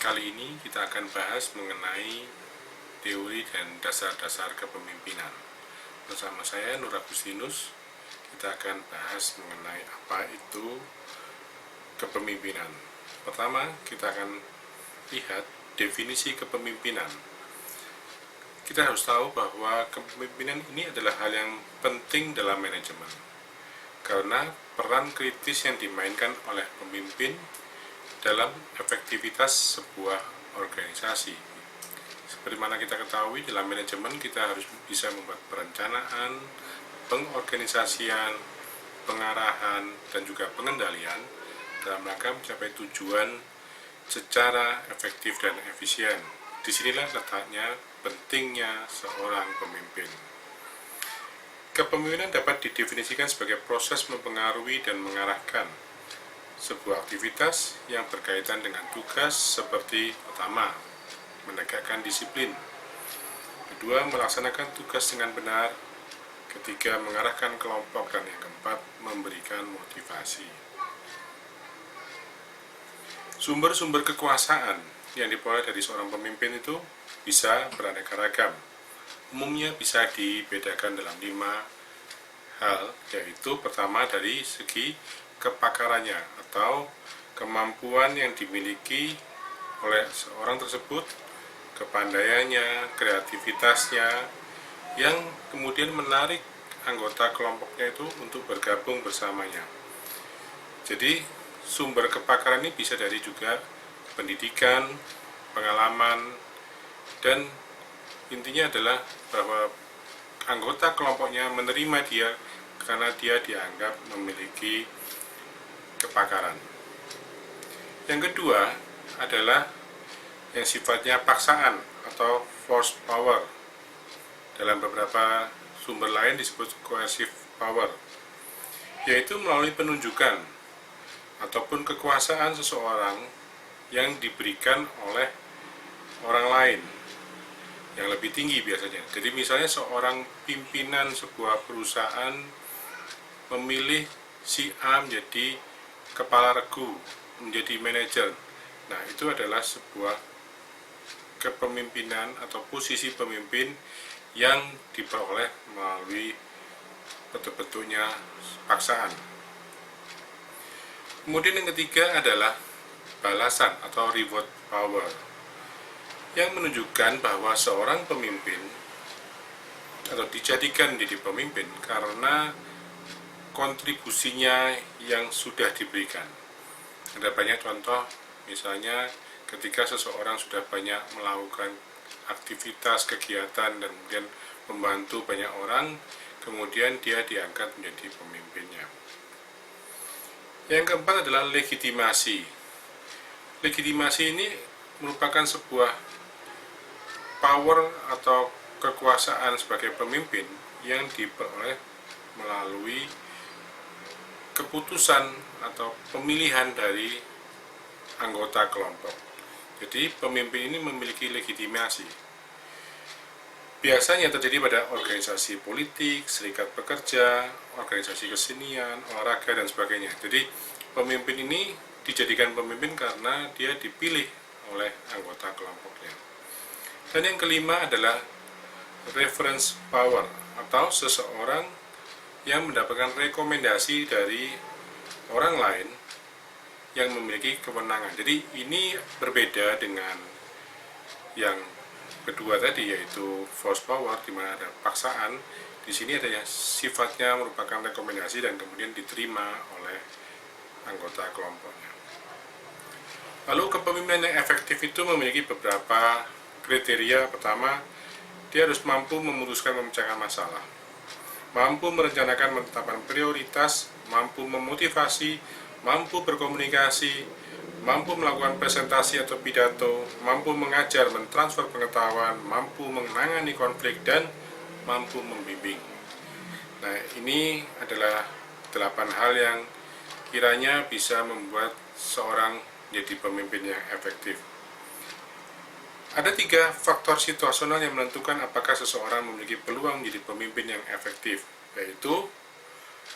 Kali ini kita akan bahas mengenai teori dan dasar-dasar kepemimpinan. Bersama saya Nur Agustinus, kita akan bahas mengenai apa itu kepemimpinan. Pertama, kita akan lihat definisi kepemimpinan. Kita harus tahu bahwa kepemimpinan ini adalah hal yang penting dalam manajemen, karena peran kritis yang dimainkan oleh pemimpin dalam efektivitas sebuah organisasi. Seperti mana kita ketahui, dalam manajemen kita harus bisa membuat perencanaan, pengorganisasian, pengarahan, dan juga pengendalian dalam rangka mencapai tujuan secara efektif dan efisien. Disinilah letaknya pentingnya seorang pemimpin. Kepemimpinan dapat didefinisikan sebagai proses mempengaruhi dan mengarahkan sebuah aktivitas yang berkaitan dengan tugas seperti pertama, menegakkan disiplin, kedua, melaksanakan tugas dengan benar, ketiga, mengarahkan kelompok, dan yang keempat, memberikan motivasi. Sumber-sumber kekuasaan yang diperoleh dari seorang pemimpin itu bisa beraneka ragam. Umumnya bisa dibedakan dalam 5 hal, yaitu pertama dari segi kepakarannya atau kemampuan yang dimiliki oleh seorang tersebut, kepandaiannya, kreativitasnya, yang kemudian menarik anggota kelompoknya itu untuk bergabung bersamanya. Jadi sumber kepakaran ini bisa dari juga pendidikan, pengalaman, dan intinya adalah bahwa anggota kelompoknya menerima dia karena dia dianggap memiliki kepakaran. Yang kedua adalah yang sifatnya paksaan atau force power. Dalam beberapa sumber lain disebut coercive power, yaitu melalui penunjukan ataupun kekuasaan seseorang yang diberikan oleh orang lain yang lebih tinggi biasanya. Jadi misalnya seorang pimpinan sebuah perusahaan memilih si A menjadi kepala regu, menjadi manajer. Nah, itu adalah sebuah kepemimpinan atau posisi pemimpin yang diperoleh melalui bentuk-bentuknya paksaan. Kemudian yang ketiga adalah balasan atau reward power, yang menunjukkan bahwa seorang pemimpin atau dijadikan menjadi pemimpin karena kontribusinya yang sudah diberikan. Ada banyak contoh, misalnya ketika seseorang sudah banyak melakukan aktivitas, kegiatan, dan kemudian membantu banyak orang, kemudian dia diangkat menjadi pemimpinnya. Yang keempat adalah legitimasi. Legitimasi ini merupakan sebuah power atau kekuasaan sebagai pemimpin yang diperoleh melalui keputusan atau pemilihan dari anggota kelompok. Jadi pemimpin ini memiliki legitimasi. Biasanya terjadi pada organisasi politik, serikat pekerja, organisasi kesenian, olahraga, dan sebagainya. Jadi pemimpin ini dijadikan pemimpin karena dia dipilih oleh anggota kelompoknya. Dan yang kelima adalah reference power atau seseorang yang mendapatkan rekomendasi dari orang lain yang memiliki kewenangan. Jadi ini berbeda dengan yang kedua tadi, yaitu force power, di mana ada paksaan. Di sini ada yang sifatnya merupakan rekomendasi dan kemudian diterima oleh anggota kelompoknya. Lalu kepemimpinan yang efektif itu memiliki beberapa kriteria. Pertama, dia harus mampu memutuskan memecahkan masalah, mampu merencanakan menetapkan prioritas, mampu memotivasi, mampu berkomunikasi, mampu melakukan presentasi atau pidato, mampu mengajar, mentransfer pengetahuan, mampu menangani konflik, dan mampu membimbing. Nah, ini adalah 8 hal yang kiranya bisa membuat seorang menjadi pemimpin yang efektif. Ada 3 faktor situasional yang menentukan apakah seseorang memiliki peluang menjadi pemimpin yang efektif, yaitu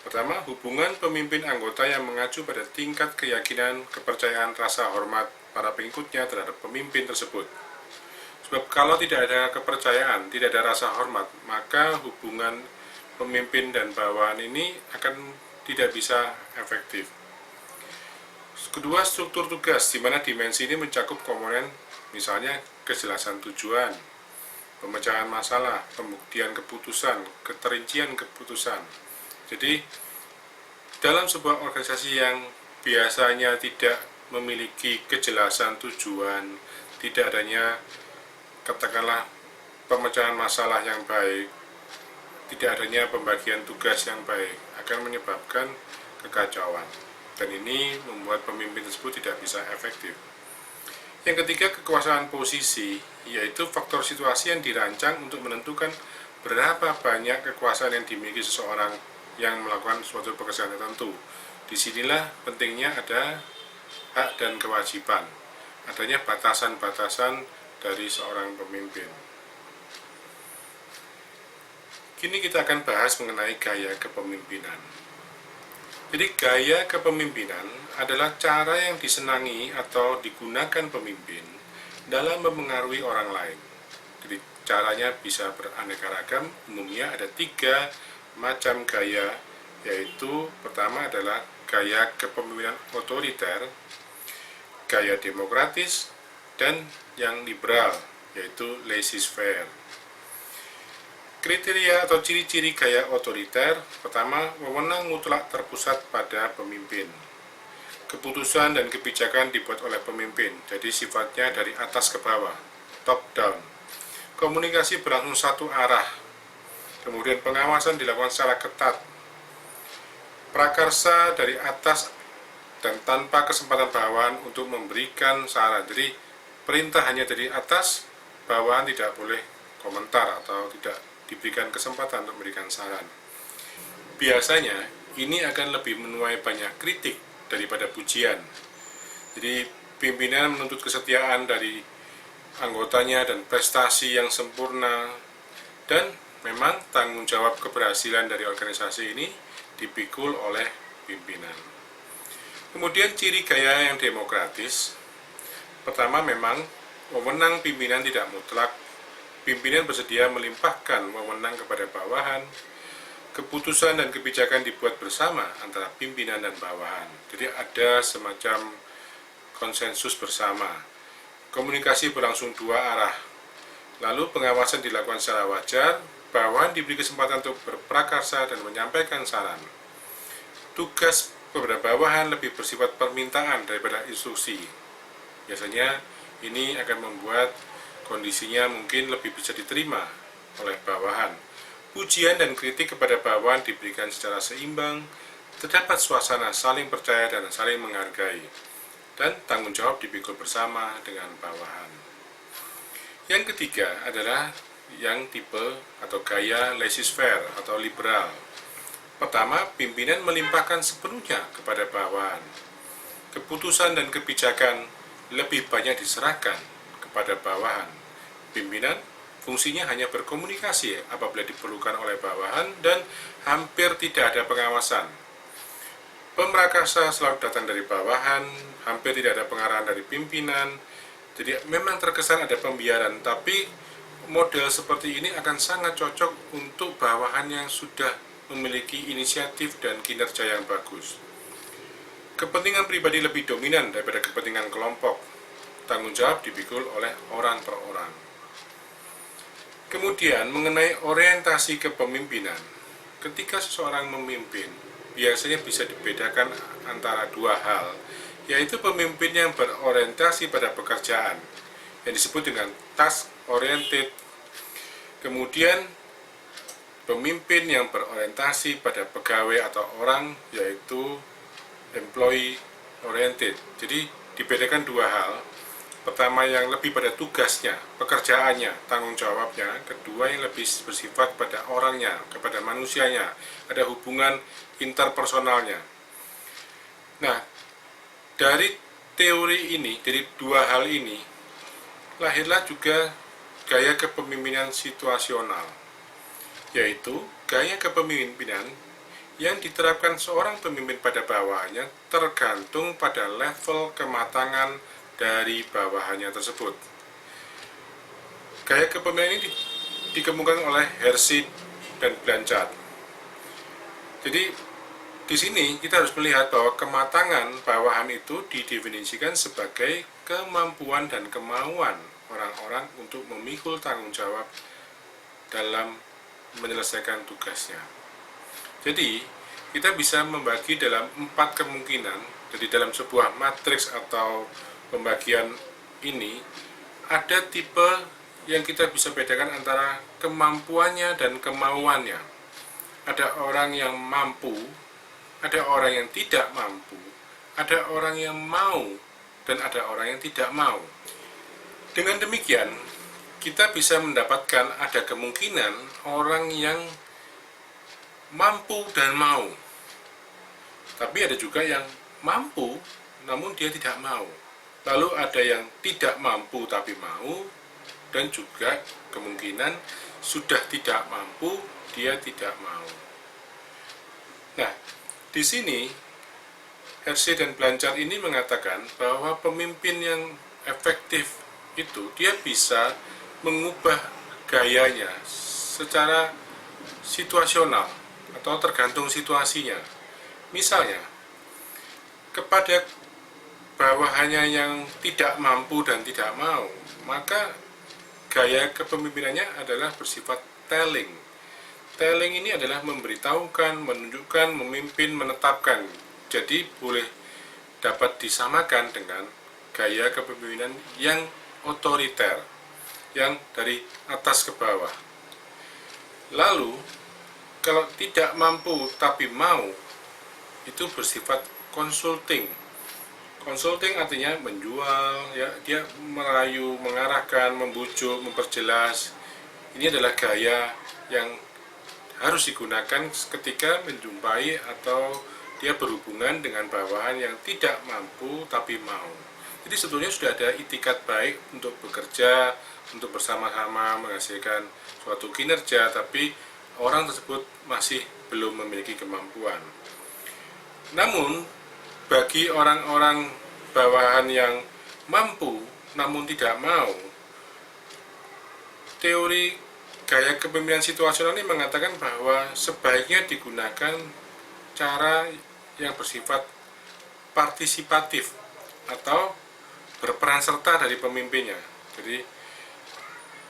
pertama, hubungan pemimpin anggota yang mengacu pada tingkat keyakinan, kepercayaan, rasa hormat, para pengikutnya terhadap pemimpin tersebut. Sebab kalau tidak ada kepercayaan, tidak ada rasa hormat, maka hubungan pemimpin dan bawahan ini akan tidak bisa efektif. Kedua, struktur tugas, di mana dimensi ini mencakup komponen misalnya kejelasan tujuan, pemecahan masalah, pembuktian keputusan, keterincian keputusan. Jadi, dalam sebuah organisasi yang biasanya tidak memiliki kejelasan tujuan, tidak adanya katakanlah pemecahan masalah yang baik, tidak adanya pembagian tugas yang baik, akan menyebabkan kekacauan. Dan ini membuat pemimpin tersebut tidak bisa efektif. Yang ketiga, kekuasaan posisi, yaitu faktor situasi yang dirancang untuk menentukan berapa banyak kekuasaan yang dimiliki seseorang yang melakukan suatu pekerjaan tertentu. Disinilah pentingnya ada hak dan kewajiban, adanya batasan-batasan dari seorang pemimpin. Kini kita akan bahas mengenai gaya kepemimpinan. Jadi gaya kepemimpinan adalah cara yang disenangi atau digunakan pemimpin dalam memengaruhi orang lain. Jadi caranya bisa beraneka ragam, umumnya ada 3 macam gaya, yaitu pertama adalah gaya kepemimpinan otoriter, gaya demokratis, dan yang liberal, yaitu laissez-faire. Kriteria atau ciri-ciri gaya otoriter, pertama, wewenang mutlak terpusat pada pemimpin. Keputusan dan kebijakan dibuat oleh pemimpin, jadi sifatnya dari atas ke bawah, top down. Komunikasi berlangsung satu arah, kemudian pengawasan dilakukan secara ketat. Prakarsa dari atas dan tanpa kesempatan bawahan untuk memberikan saran. Jadi perintah hanya dari atas, bawahan tidak boleh komentar atau tidak diberikan kesempatan untuk memberikan saran. Biasanya ini akan lebih menuai banyak kritik daripada pujian. Jadi pimpinan menuntut kesetiaan dari anggotanya dan prestasi yang sempurna, dan memang tanggung jawab keberhasilan dari organisasi ini dipikul oleh pimpinan. Kemudian ciri gaya yang demokratis, pertama memang wewenang pimpinan tidak mutlak. Pimpinan bersedia melimpahkan wewenang kepada bawahan. Keputusan dan kebijakan dibuat bersama antara pimpinan dan bawahan. Jadi ada semacam konsensus bersama. Komunikasi berlangsung 2 arah. Lalu pengawasan dilakukan secara wajar, bawahan diberi kesempatan untuk berprakarsa dan menyampaikan saran. Tugas kepada bawahan lebih bersifat permintaan daripada instruksi. Biasanya ini akan membuat kondisinya mungkin lebih bisa diterima oleh bawahan. Pujian dan kritik kepada bawahan diberikan secara seimbang, terdapat suasana saling percaya dan saling menghargai, dan tanggung jawab dipikul bersama dengan bawahan. Yang ketiga adalah yang tipe atau gaya laissez-faire atau liberal. Pertama, pimpinan melimpahkan sepenuhnya kepada bawahan. Keputusan dan kebijakan lebih banyak diserahkan pada bawahan. Pimpinan fungsinya hanya berkomunikasi apabila diperlukan oleh bawahan dan hampir tidak ada pengawasan. Pemrakarsa selalu datang dari bawahan, hampir tidak ada pengarahan dari pimpinan. Jadi memang terkesan ada pembiaran, tapi model seperti ini akan sangat cocok untuk bawahan yang sudah memiliki inisiatif dan kinerja yang bagus. Kepentingan pribadi lebih dominan daripada kepentingan kelompok. Tanggung jawab dipikul oleh orang per orang. Kemudian mengenai orientasi kepemimpinan, ketika seseorang memimpin, biasanya bisa dibedakan antara 2 hal, yaitu pemimpin yang berorientasi pada pekerjaan, yang disebut dengan task oriented, kemudian pemimpin yang berorientasi pada pegawai atau orang, yaitu employee oriented. Jadi dibedakan 2 hal. Pertama yang lebih pada tugasnya, pekerjaannya, tanggung jawabnya. Kedua yang lebih bersifat pada orangnya, kepada manusianya, ada hubungan interpersonalnya. Nah, dari teori ini, dari 2 hal ini, lahirlah juga gaya kepemimpinan situasional, yaitu gaya kepemimpinan yang diterapkan seorang pemimpin pada bawahannya tergantung pada level kematangan dari bawahannya tersebut. Gaya kepemimpinan ini dikemukakan oleh Hersey dan Blanchard. Jadi di sini kita harus melihat bahwa kematangan bawahan itu didefinisikan sebagai kemampuan dan kemauan orang-orang untuk memikul tanggung jawab dalam menyelesaikan tugasnya. Jadi kita bisa membagi dalam 4 kemungkinan. Jadi dalam sebuah matriks atau pembagian ini ada tipe yang kita bisa bedakan antara kemampuannya dan kemauannya. Ada orang yang mampu, ada orang yang tidak mampu, ada orang yang mau, dan ada orang yang tidak mau. Dengan demikian, kita bisa mendapatkan ada kemungkinan orang yang mampu dan mau. Tapi ada juga yang mampu, namun dia tidak mau. Lalu ada yang tidak mampu tapi mau, dan juga kemungkinan sudah tidak mampu, dia tidak mau. Nah, di sini Hersey dan Blanchard ini mengatakan bahwa pemimpin yang efektif itu dia bisa mengubah gayanya secara situasional atau tergantung situasinya. Misalnya, kepada bawahannya yang tidak mampu dan tidak mau, maka gaya kepemimpinannya adalah bersifat telling. Telling ini adalah memberitahukan, menunjukkan, memimpin, menetapkan. Jadi boleh dapat disamakan dengan gaya kepemimpinan yang otoriter, yang dari atas ke bawah. Lalu, kalau tidak mampu tapi mau, itu bersifat consulting. Consulting artinya menjual, ya, dia merayu, mengarahkan, membujuk, memperjelas. Ini adalah gaya yang harus digunakan ketika menjumpai atau dia berhubungan dengan bawahan yang tidak mampu tapi mau. Jadi sebetulnya sudah ada itikat baik untuk bekerja, untuk bersama-sama menghasilkan suatu kinerja, tapi orang tersebut masih belum memiliki kemampuan. Namun bagi orang-orang bawahan yang mampu namun tidak mau, teori gaya kepemimpinan situasional ini mengatakan bahwa sebaiknya digunakan cara yang bersifat partisipatif atau berperan serta dari pemimpinnya. Jadi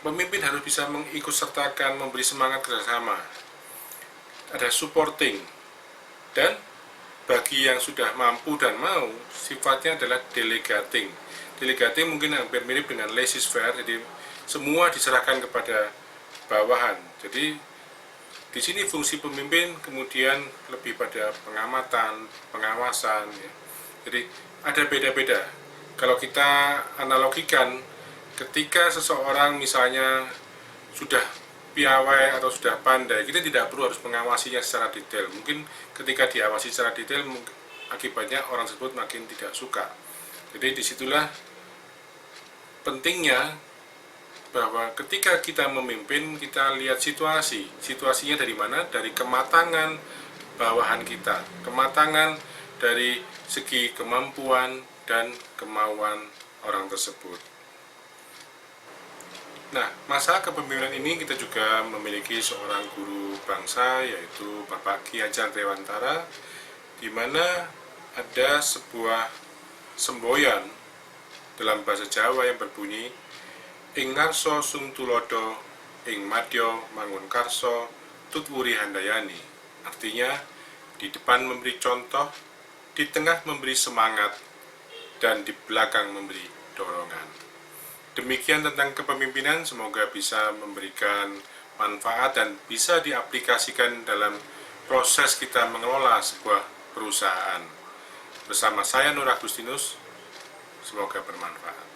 pemimpin harus bisa mengikutsertakan, memberi semangat kerjasama. Ada supporting. Dan bagi yang sudah mampu dan mau, sifatnya adalah delegating. Delegating mungkin hampir mirip dengan laissez-faire, jadi semua diserahkan kepada bawahan. Jadi di sini fungsi pemimpin kemudian lebih pada pengamatan, pengawasan. Ya. Jadi ada beda-beda. Kalau kita analogikan, ketika seseorang misalnya sudah piawai atau sudah pandai, kita tidak perlu harus mengawasinya secara detail. Mungkin ketika diawasi secara detail, akibatnya orang tersebut makin tidak suka. Jadi disitulah pentingnya bahwa ketika kita memimpin, kita lihat situasinya dari mana? Dari kematangan bawahan kita, kematangan dari segi kemampuan dan kemauan orang tersebut. Nah, masa kepemimpinan ini kita juga memiliki seorang guru bangsa, yaitu Bapak Ki Hajar Dewantara, di mana ada sebuah semboyan dalam bahasa Jawa yang berbunyi ing ngarso sung tulodo ing madya mangun karso tutwuri handayani. Artinya di depan memberi contoh, di tengah memberi semangat, dan di belakang memberi dorongan. Demikian tentang kepemimpinan, semoga bisa memberikan manfaat dan bisa diaplikasikan dalam proses kita mengelola sebuah perusahaan. Bersama saya Nur Agustinus, semoga bermanfaat.